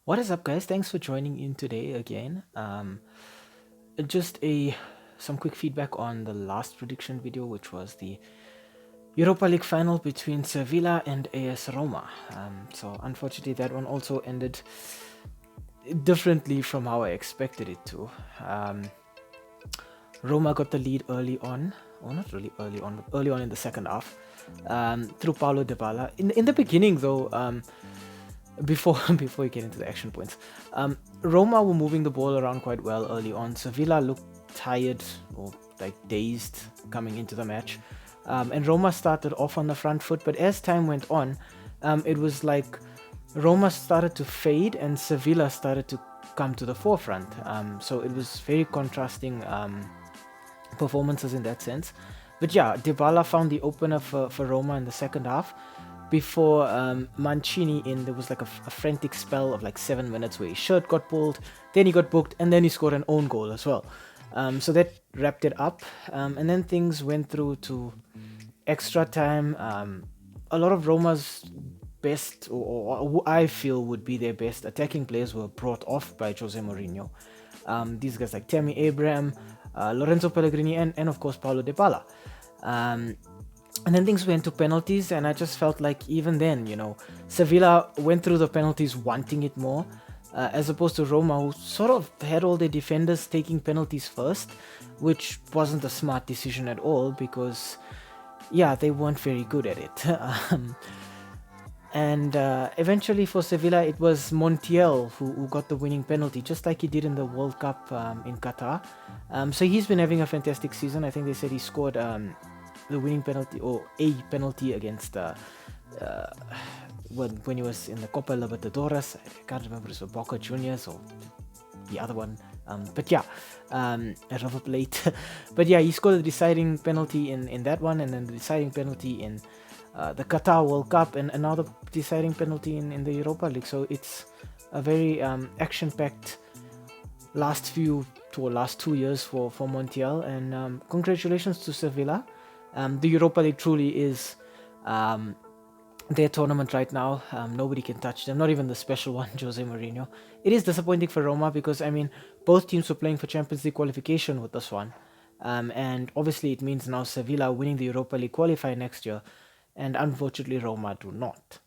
What is up, guys? Thanks for joining in today again. Just a some quick feedback on the last prediction video, which was the Europa League final between Sevilla and AS Roma. So unfortunately, that one also ended differently from how I expected it to. Roma got the lead early on, or not really early on, but early on in the second half, through Paulo Dybala. In the beginning, though, before we get into the action points, Roma were moving the ball around quite well early on. Sevilla looked tired or like dazed coming into the match, and Roma started off on the front foot. But as time went on, it was like Roma started to fade and Sevilla started to come to the forefront. So it was very contrasting performances in that sense. But yeah, Dybala found the opener for Roma in the second half. Before Mancini there was like a frantic spell of like 7 minutes where his shirt got pulled, then he got booked, and then he scored an own goal as well. So that wrapped it up, and then things went through to extra time. A lot of Roma's best, or who I feel would be their best attacking players, were brought off by Jose Mourinho. These guys like Tammy Abraham, Lorenzo Pellegrini, and of course Paulo Dybala. And then things went to penalties, and I just felt like even then, Sevilla went through the penalties wanting it more, as opposed to Roma, who sort of had all their defenders taking penalties first, which wasn't a smart decision at all because, yeah, they weren't very good at it. And eventually for Sevilla, it was Montiel who got the winning penalty, just like he did in the World Cup in Qatar. So he's been having a fantastic season. I think they said he scored the winning penalty, or a penalty, against when he was in the Copa Libertadores. I can't remember if it was Boca Juniors or the other one, but yeah, at River Plate. But yeah, he scored the deciding penalty in that one, and then the deciding penalty in the Qatar World Cup, and now the deciding penalty in the Europa League. So it's a very action-packed last 2 years for Montiel, and congratulations to Sevilla. The Europa League truly is their tournament right now. Nobody can touch them, not even the special one, Jose Mourinho. It is disappointing for Roma because, both teams were playing for Champions League qualification with this one. And obviously it means now Sevilla winning the Europa League qualifier next year, and unfortunately Roma do not.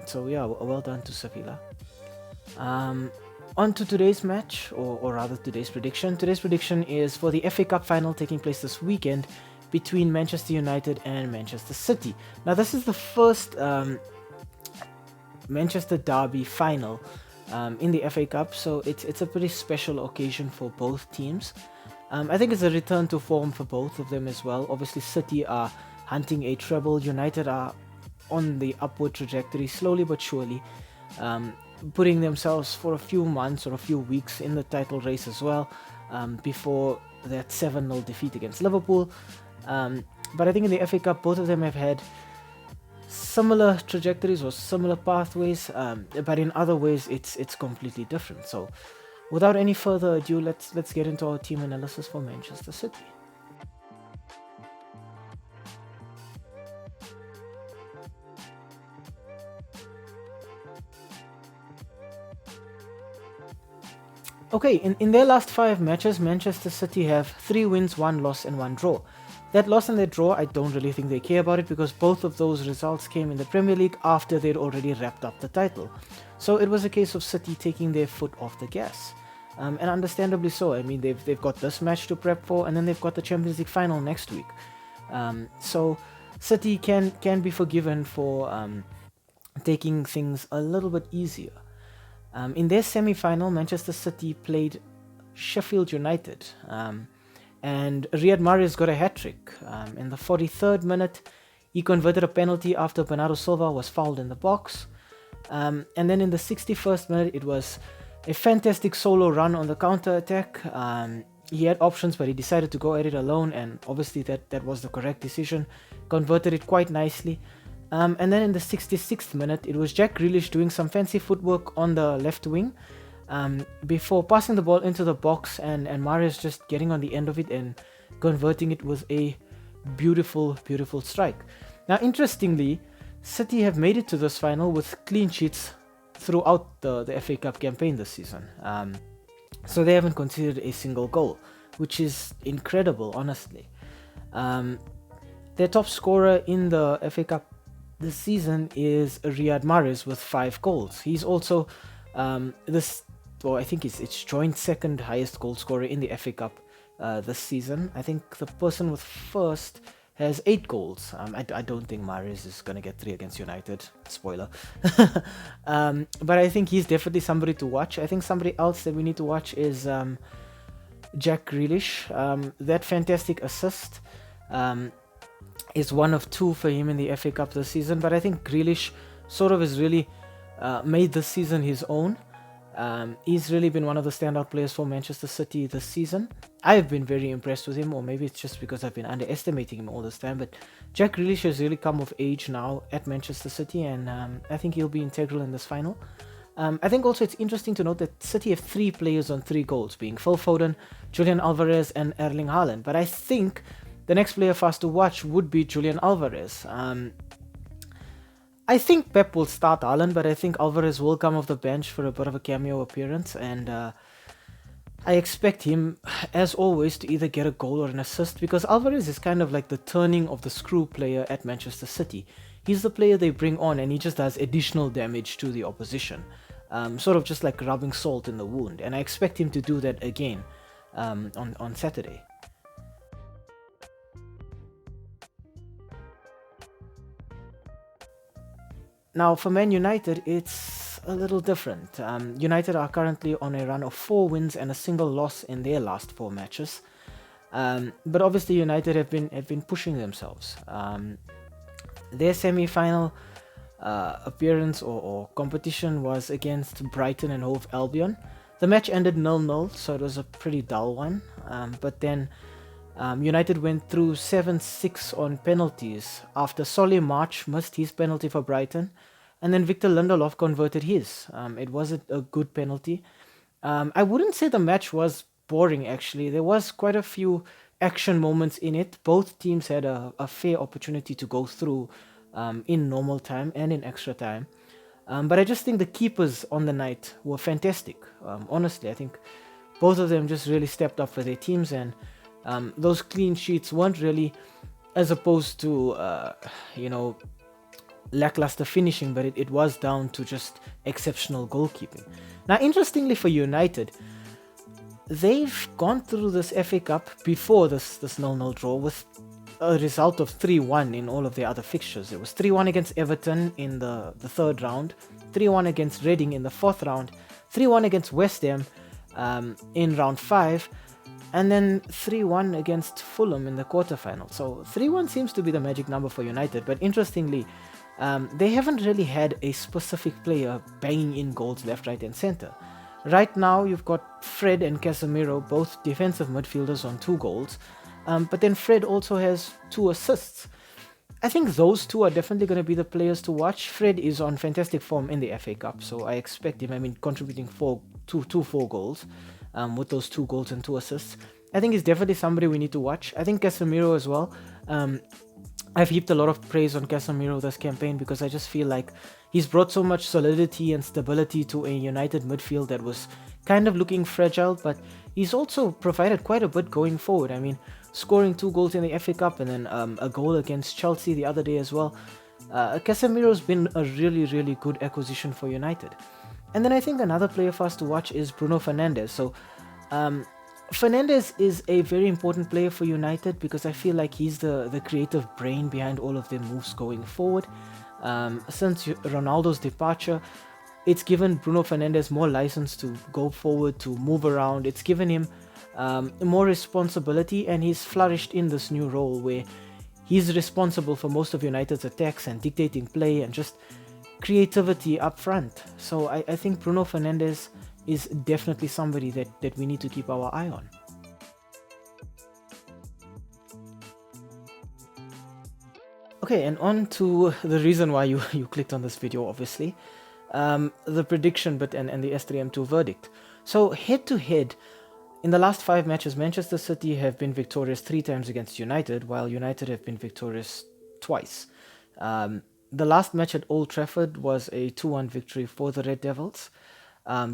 So yeah, well done to Sevilla. On to today's match, or rather today's prediction. Today's prediction is for the FA Cup final taking place this weekend between Manchester United and Manchester City. Now, this is the first Manchester derby final in the FA Cup, so it's a pretty special occasion for both teams. I think it's a return to form for both of them as well. Obviously, City are hunting a treble. United are on the upward trajectory, slowly but surely, putting themselves for a few months or a few weeks in the title race as well, before that 7-0 defeat against Liverpool. But I think in the FA Cup, both of them have had similar trajectories or similar pathways, but in other ways it's completely different. So without any further ado, let's get into our team analysis for Manchester City. Okay, in their last 5 matches, Manchester City have 3 wins, 1 loss and 1 draw. That loss and that draw, I don't really think they care about it because both of those results came in the Premier League after they'd already wrapped up the title. So it was a case of City taking their foot off the gas. And understandably so. They've got this match to prep for, and then they've got the Champions League final next week. So City can be forgiven for taking things a little bit easier. In their semi-final, Manchester City played Sheffield United, and Riyad Mahrez got a hat-trick. In the 43rd minute, he converted a penalty after Bernardo Silva was fouled in the box. And then in the 61st minute, it was a fantastic solo run on the counter-attack. He had options, but he decided to go at it alone, and obviously that was the correct decision. Converted it quite nicely. And then in the 66th minute, it was Jack Grealish doing some fancy footwork on the left wing, before passing the ball into the box, and Mahrez just getting on the end of it and converting it with a beautiful, beautiful strike. Now, interestingly, City have made it to this final with clean sheets throughout the FA Cup campaign this season. So they haven't conceded a single goal, which is incredible, honestly. Their top scorer in the FA Cup this season is Riyad Mahrez with 5 goals. He's also I think it's joint second highest goal scorer in the FA Cup this season. I think the person with first has 8 goals. I don't think Mahrez is going to get 3 against United. Spoiler. But I think he's definitely somebody to watch. I think somebody else that we need to watch is Jack Grealish. That fantastic assist is one of 2 for him in the FA Cup this season. But I think Grealish sort of has really made this season his own. He's really been one of the standout players for Manchester City this season. I've been very impressed with him, or maybe it's just because I've been underestimating him all this time, but Jack Grealish has really come of age now at Manchester City, and I think he'll be integral in this final. I think also it's interesting to note that City have 3 players on 3 goals, being Phil Foden, Julian Alvarez and Erling Haaland, but I think the next player for us to watch would be Julian Alvarez. I think Pep will start Haaland, but I think Alvarez will come off the bench for a bit of a cameo appearance, and I expect him, as always, to either get a goal or an assist, because Alvarez is kind of like the turning of the screw player at Manchester City. He's the player they bring on, and he just does additional damage to the opposition, sort of just like rubbing salt in the wound, and I expect him to do that again on Saturday. Now, for Man United, it's a little different. United are currently on a run of 4 wins and a single loss in their last 4 matches. But obviously, United have been pushing themselves. Their semi-final appearance or competition was against Brighton and Hove Albion. The match ended 0-0, so it was a pretty dull one. But then United went through 7-6 on penalties after Solly March missed his penalty for Brighton, and then Victor Lindelof converted his. It wasn't a good penalty. I wouldn't say the match was boring, actually. There was quite a few action moments in it. Both teams had a fair opportunity to go through in normal time and in extra time. But I just think the keepers on the night were fantastic. Honestly, I think both of them just really stepped up for their teams, and those clean sheets weren't really as opposed to, lackluster finishing, but it was down to just exceptional goalkeeping. Now, interestingly for United, they've gone through this FA Cup before this 0-0 draw with a result of 3-1 in all of their other fixtures. It was 3-1 against Everton in the 3rd round, 3-1 against Reading in the 4th round, 3-1 against West Ham in round 5, and then 3-1 against Fulham in the quarterfinal. So 3-1 seems to be the magic number for United, but interestingly, they haven't really had a specific player banging in goals left, right and centre. Right now, you've got Fred and Casemiro, both defensive midfielders, on 2 goals, but then Fred also has 2 assists. I think those 2 are definitely going to be the players to watch. Fred is on fantastic form in the FA Cup, so I expect him, contributing 4 goals, with those 2 goals and 2 assists. I think he's definitely somebody we need to watch. I think Casemiro as well. I've heaped a lot of praise on Casemiro this campaign because I just feel like he's brought so much solidity and stability to a United midfield that was kind of looking fragile, but he's also provided quite a bit going forward. Scoring 2 goals in the FA Cup and then a goal against Chelsea the other day as well. Casemiro's been a really, really good acquisition for United. And then I think another player for us to watch is Bruno Fernandes. So Fernandes is a very important player for United because I feel like he's the creative brain behind all of their moves going forward. Since Ronaldo's departure, it's given Bruno Fernandes more license to go forward, to move around. It's given him more responsibility, and he's flourished in this new role where he's responsible for most of United's attacks and dictating play and just creativity up front. So I think Bruno Fernandes is definitely somebody that we need to keep our eye on. Okay, and on to the reason why you clicked on this video, obviously. The prediction bit and the S3M2 verdict. So head to head, in the last 5 matches, Manchester City have been victorious 3 times against United, while United have been victorious twice. The last match at Old Trafford was a 2-1 victory for the Red Devils.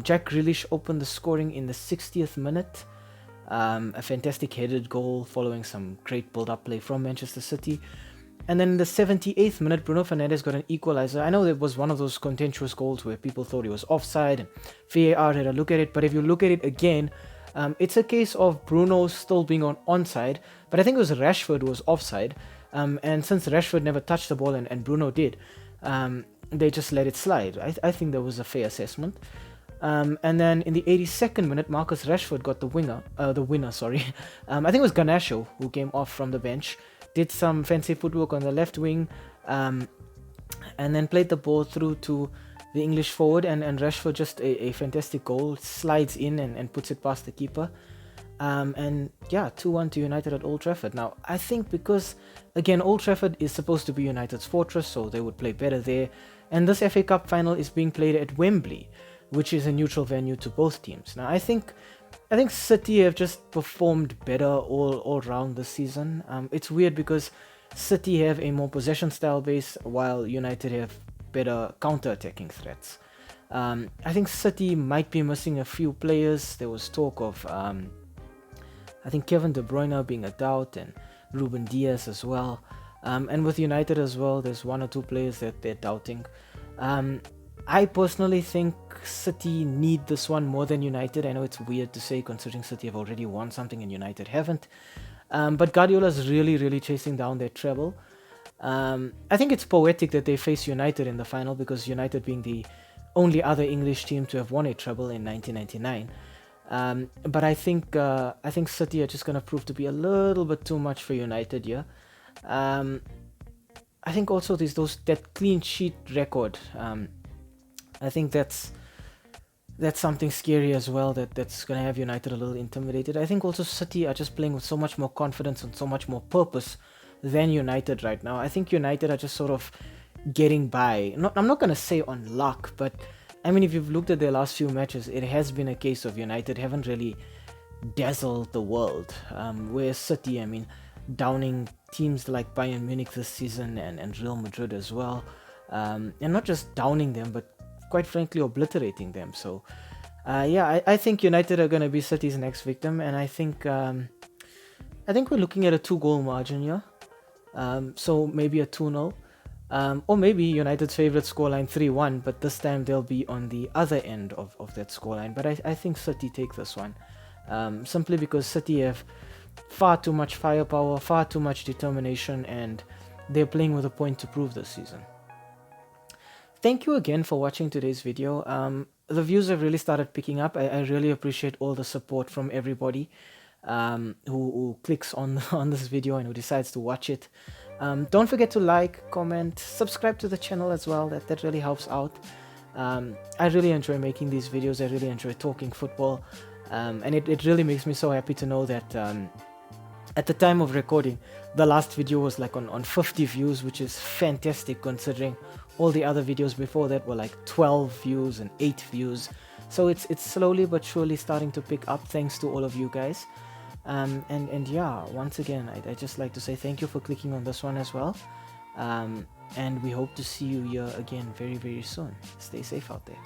Jack Grealish opened the scoring in the 60th minute. A fantastic headed goal following some great build-up play from Manchester City. And then in the 78th minute, Bruno Fernandes got an equalizer. I know it was one of those contentious goals where people thought it was offside and VAR had a look at it. But if you look at it again, it's a case of Bruno still being on onside. But I think it was Rashford who was offside. And since Rashford never touched the ball and Bruno did, they just let it slide. I think that was a fair assessment. And then in the 82nd minute, Marcus Rashford got the winner. I think it was Garnacho who came off from the bench, did some fancy footwork on the left wing, and then played the ball through to the English forward, and Rashford just a fantastic goal, slides in and puts it past the keeper. And yeah, 2-1 to United at Old Trafford. Now, I think because, again, Old Trafford is supposed to be United's fortress, so they would play better there. And this FA Cup final is being played at Wembley, which is a neutral venue to both teams. Now, I think City have just performed better all round this season. It's weird because City have a more possession style base, while United have better counter-attacking threats. I think City might be missing a few players. There was talk of I think Kevin De Bruyne being a doubt, and Ruben Diaz as well. And with United as well, there's one or two players that they're doubting. I personally think City need this one more than United. I know it's weird to say considering City have already won something and United haven't. But Guardiola's really chasing down their treble. I think it's poetic that they face United in the final, because United being the only other English team to have won a treble in 1999. But I think City are just going to prove to be a little bit too much for United here. I think also that clean sheet record. I think that's something scary as well, that's going to have United a little intimidated. I think also City are just playing with so much more confidence and so much more purpose than United right now. I think United are just sort of getting by. I'm not going to say on luck, but I mean, if you've looked at their last few matches, it has been a case of United haven't really dazzled the world. Whereas City, I mean, downing teams like Bayern Munich this season and Real Madrid as well. And not just downing them, but quite frankly obliterating them. So yeah, I think United are going to be City's next victim, and I think we're looking at a 2-goal margin here. So maybe a 2-0. Or maybe United's favourite scoreline 3-1, but this time they'll be on the other end of that scoreline. But I think City take this one, simply because City have far too much firepower, far too much determination, and they're playing with a point to prove this season. Thank you again for watching today's video. The views have really started picking up. I really appreciate all the support from everybody who clicks on this video and who decides to watch it. Don't forget to like, comment, subscribe to the channel as well. That really helps out. I really enjoy making these videos. I really enjoy talking football, and it really makes me so happy to know that at the time of recording, the last video was like on 50 views, which is fantastic considering all the other videos before that were like 12 views and 8 views. So it's slowly but surely starting to pick up, thanks to all of you guys. And yeah, once again, I'd just like to say thank you for clicking on this one as well. And we hope to see you here again very soon. Stay safe out there.